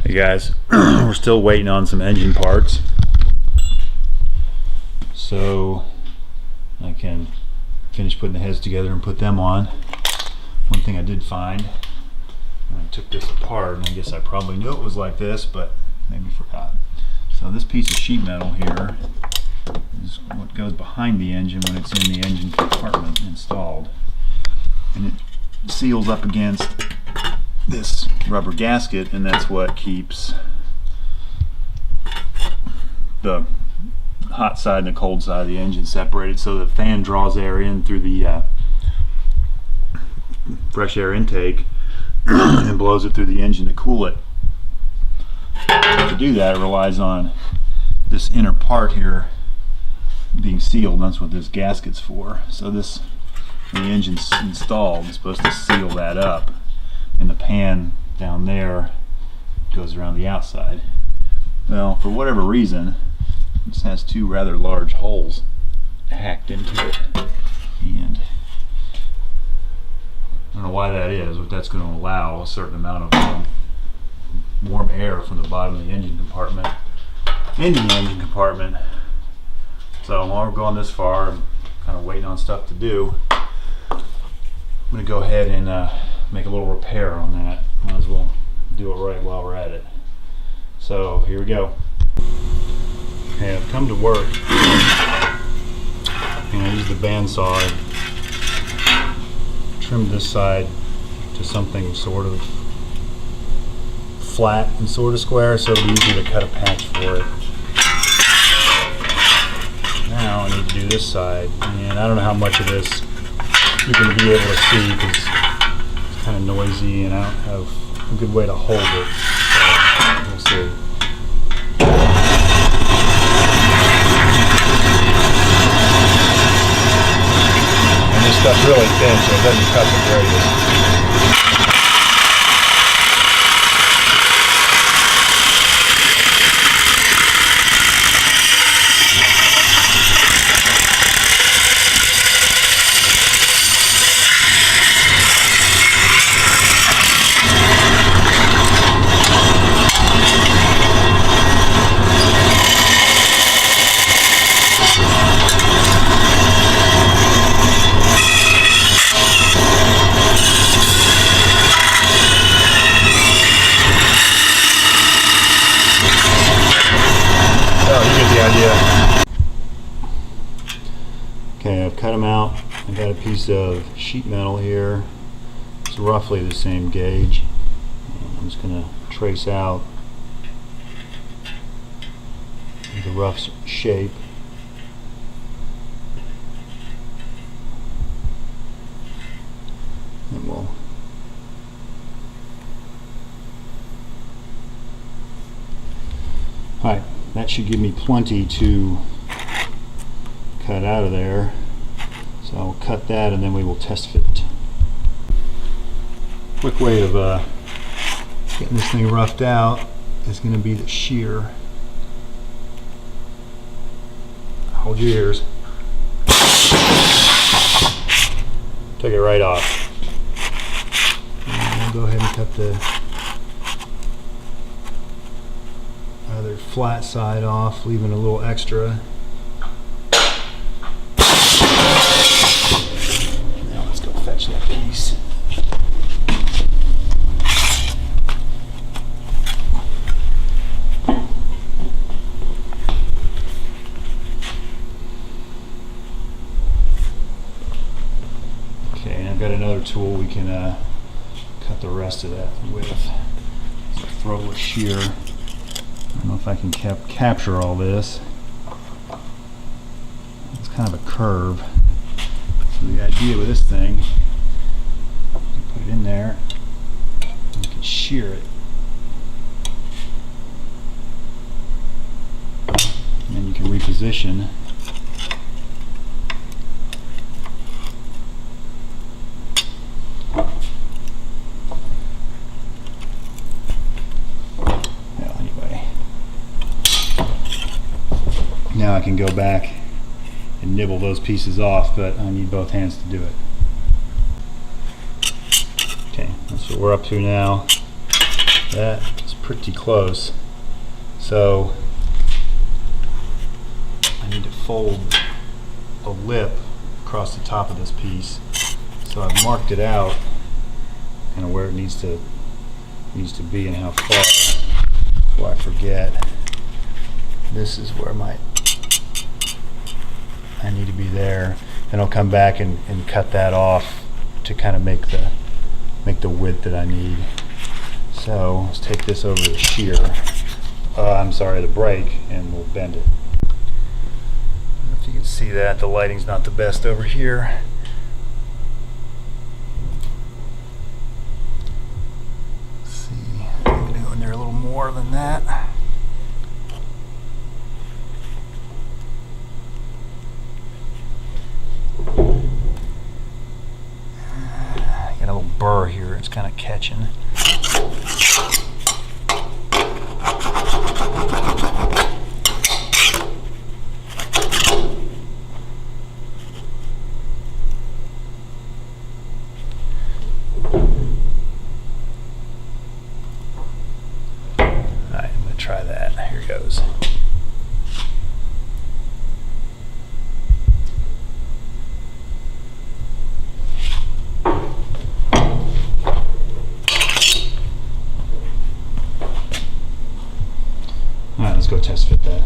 Hey guys, we're still waiting on some engine parts so I can finish putting the heads together and put them on. One thing I did find when I took this apart, and I guess I probably knew it was like this, but maybe forgot. So this piece of sheet metal here is what goes behind the engine when it's in the engine compartment installed, and it seals up against this rubber gasket, and that's what keeps the hot side and the cold side of the engine separated, so the fan draws air in through the fresh air intake and blows it through the engine to cool it. To do that, it relies on this inner part here being sealed. That's what this gasket's for. So this, when the engine's installed, is supposed to seal that up, and the pan down there goes around the outside. Well, for whatever reason, this has two rather large holes hacked into it, and I don't know why that is, but that's going to allow a certain amount of warm air from the bottom of the engine compartment into the engine compartment. So while we're going this far, I'm kind of waiting on stuff to do. I'm going to go ahead and make a little repair on that. Might as well do it right while we're at it. So here we go. Okay, I've come to work and I used the bandsaw and trimmed this side to something sort of flat and sort of square, so it'll be easier to cut a patch for it. Now I need to do this side, and I don't know how much of this you're going to be able to see because it's kind of noisy and I don't have a good way to hold it, so we'll see. And this stuff's really thin, so it doesn't cut the greatest. Okay, I've cut them out. I've got a piece of sheet metal here. It's roughly the same gauge. I'm just going to trace out the rough shape. And we'll alright, that should give me plenty to cut out of there. So I'll cut that and then we will test fit. Quick way of getting this thing roughed out is going to be the shear. Hold your ears. Took it right off. And I'll go ahead and cut the other flat side off, leaving a little extra. Now let's go fetch that piece. Okay, and I've got another tool we can cut the rest of that with. So throw a shear. I don't know if I can capture all this. It's kind of a curve. So the idea with this thing, you put it in there, and you can shear it. And then you can reposition. Now I can go back and nibble those pieces off, but I need both hands to do it. Okay, that's what we're up to now. That is pretty close. So I need to fold a lip across the top of this piece. So I've marked it out and where it needs to be and how far. Before I forget, this is where I need to be there, and I'll come back and cut that off to kind of make the width that I need. So let's take this over to the shear. I'm sorry, the brake, and we'll bend it. I don't know if you can see that. The lighting's not the best over here. Let's see, I'm going to go in there a little more than that. Got a little burr here, it's kind of catching. Alright, I'm going to try that. Here goes. Let's go test fit that.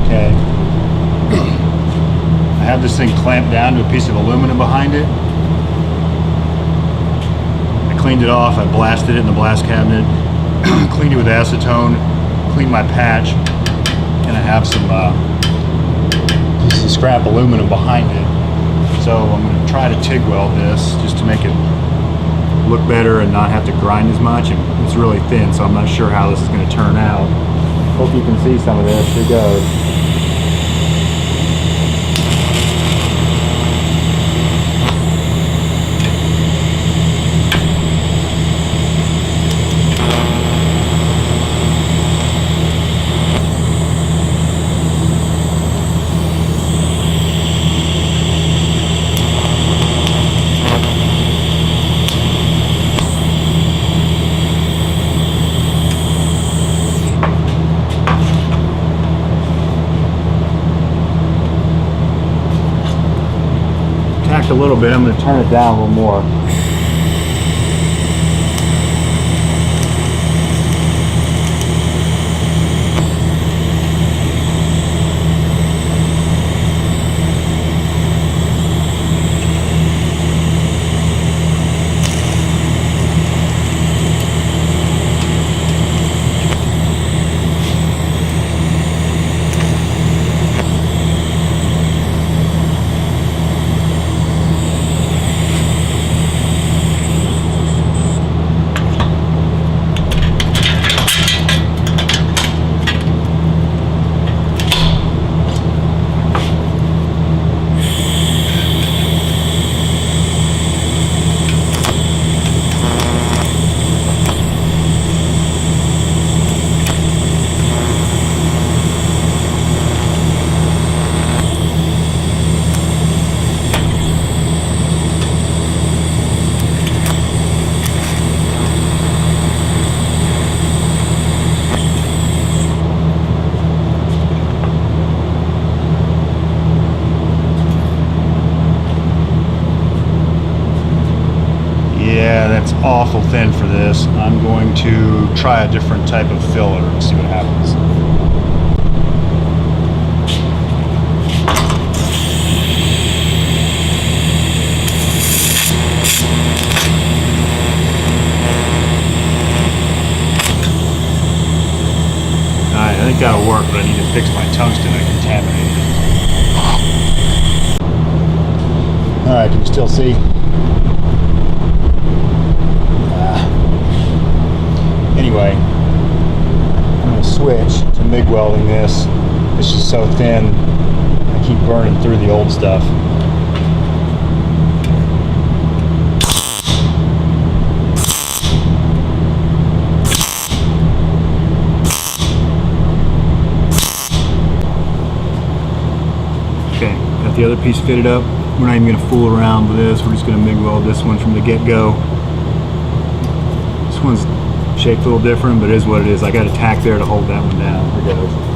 Okay. I have this thing clamped down to a piece of aluminum behind it. I cleaned it off, I blasted it in the blast cabinet, cleaned it with acetone, cleaned my patch, and I have some pieces of scrap aluminum behind it. So I'm going to try to TIG weld this just to make it look better and not have to grind as much. And it's really thin, so I'm not sure how this is going to turn out. Hope you can see some of this. Here goes. A little bit. I'm going to turn it down a little more. Yeah, that's awful thin for this. I'm going to try a different type of filler and see what happens. Alright, I think that'll work, but I need to fix my tungsten. I contaminated it. Alright, can you still see? Anyway, I'm going to switch to MIG welding this. It's just so thin, I keep burning through the old stuff. Okay, got the other piece fitted up. We're not even going to fool around with this. We're just going to MIG weld this one from the get-go. This one's Shaped a little different, but it is what it is. I got a tack there to hold that one down. Here it goes.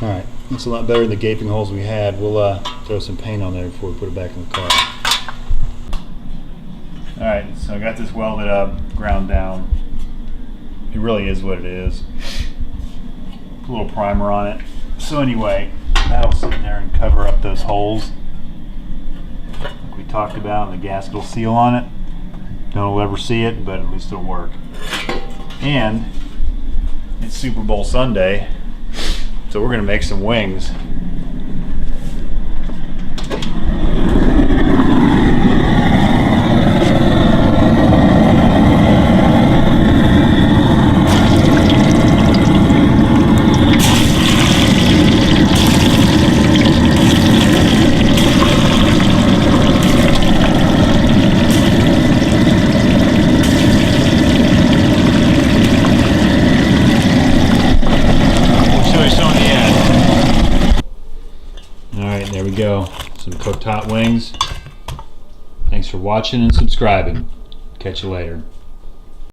Alright, that's a lot better than the gaping holes we had. We'll throw some paint on there before we put it back in the car. Alright, so I got this welded up, ground down. It really is what it is. Put a little primer on it. So anyway, that'll sit in there and cover up those holes like we talked about, and the gasket will seal on it. No one will ever see it, but at least it'll work. And it's Super Bowl Sunday, so we're going to make some wings. There we go, some cooked hot wings. Thanks for watching and subscribing. Catch you later.